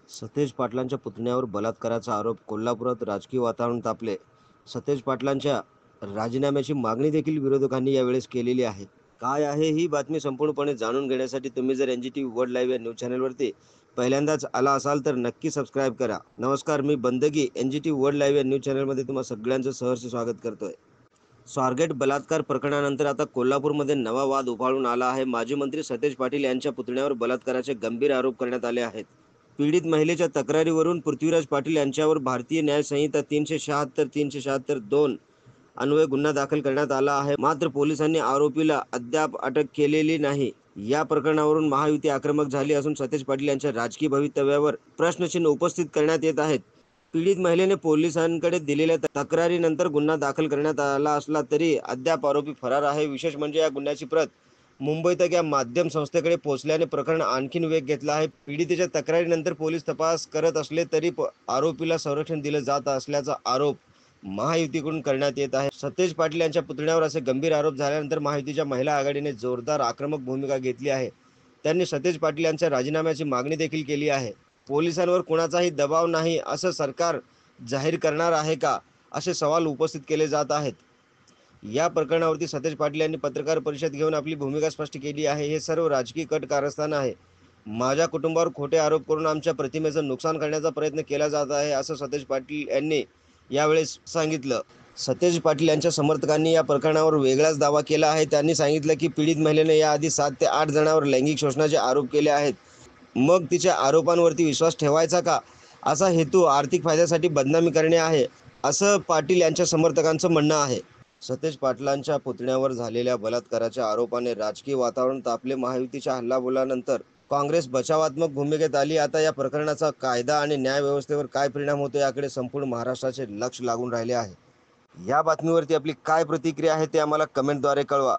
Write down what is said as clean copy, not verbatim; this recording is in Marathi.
सतेज पाटलांच्या पुतण्यावर बलात्काराचा आरोप. कोल्हापुरात राजकीय वातावरण तापले. सतेज पाटलांच्या राजीनाम्याची मागणी देखील विरोधकांनी यावेळेस केलेली आहे. काय आहे ही बातमी संपूर्णपणे जाणून घेण्यासाठी तुम्ही जर NGTV वर्ल्ड लाईव्ह या न्यूज चॅनलवरती पहिल्यांदाच आला असाल तर नक्की सबस्क्राईब करा. नमस्कार, मी बंदगी NGTV वर्ल्ड लाईव्ह या न्यूज चॅनलमध्ये तुम्हा सगळ्यांचं सहर्ष स्वागत करतोय. स्वारगेट बलात्कार प्रकरणानंतर आता कोल्हापूरमध्ये नवा वाद उफाळून आला आहे. माजी मंत्री सतेज पाटील यांच्या पुतण्यावर बलात्काराचे गंभीर आरोप करण्यात आले आहेत. पीडित महिलेच्या तक्रारीवरून पृथ्वीराज पाटील यांच्यावर भारतीय न्याय संहिता 376-376-2 अन्वये गुन्हा दाखल करण्यात आला आहे. मात्र पोलिसांनी आरोपीला अद्याप अटक केलेली नाही. या प्रकरणावरून महायुती आक्रमक झाली असून सतेज पाटील यांच्या राजकीय भवितव्यावर प्रश्नचिन्ह उपस्थित करण्यात येत आहेत. पीडित महिलेने पोलिसांकडे दिलेल्या तक्रारीनंतर गुन्हा दाखल करण्यात आला असला तरी अद्याप आरोपी फरार आहे. विशेष म्हणजे या गुन्ह्याची प्रत मुंबईत या माध्यम संस्थेकडे पोहोचल्याने प्रकरण आणखीन वेग घेतला आहे. पीडितेच्या तक्रारीनंतर पोलीस तपास करत असले तरी आरोपीला संरक्षण दिले जात असल्याचा आरोप महायुतीकडून करण्यात येत आहे. सतेज पाटील यांच्या पुतण्यावर असे गंभीर आरोप झाल्यानंतर महायुतीच्या महिला आघाडीने जोरदार आक्रमक भूमिका घेतली आहे. त्यांनी सतेज पाटील यांच्या राजीनाम्याची मागणी देखील केली आहे. पोलिसांवर कुणाचाही दबाव नाही असं सरकार जाहीर करणार आहे का, असे सवाल उपस्थित केले जात आहेत. या प्रकरणावरती सतेज पाटील यांनी पत्रकार परिषद घेऊन आपली भूमिका स्पष्ट केली आहे. हे सर्व राजकीय कट कारस्थान आहे. माझ्या कुटुंबावर खोटे आरोप करून आमच्या प्रतिमेचं नुकसान करण्याचा प्रयत्न केला जात आहे, असं सतेज पाटील यांनी यावेळेस सांगितलं. सतेज पाटील यांच्या समर्थकांनी या प्रकरणावर वेगळाच दावा केला आहे. त्यांनी सांगितलं की पीडित महिलेने याआधी 7 ते 8 जणांवर लैंगिक शोषणाचे आरोप केले आहेत. मग तिच्या आरोपांवरती विश्वास ठेवायचा का? असा हेतू आर्थिक फायद्यासाठी बदनामी करणे आहे, असं पाटील यांच्या समर्थकांचं म्हणणं आहे. सतेज पाटलांच्या पुतण्यावर झालेल्या बलात्काराच्या आरोपाने राजकीय वातावरण तापले. महायुतीच्या हल्लाबोलानंतर काँग्रेस बचावात्मक भूमिकेत आली. आता या प्रकरणाचा कायदा आणि न्याय व्यवस्थेवर काय परिणाम होतो याकडे संपूर्ण महाराष्ट्राचे लक्ष लागून राहिले आहे. या बातमीवरती आपली काय प्रतिक्रिया आहे ते आम्हाला कमेंटद्वारे कळवा.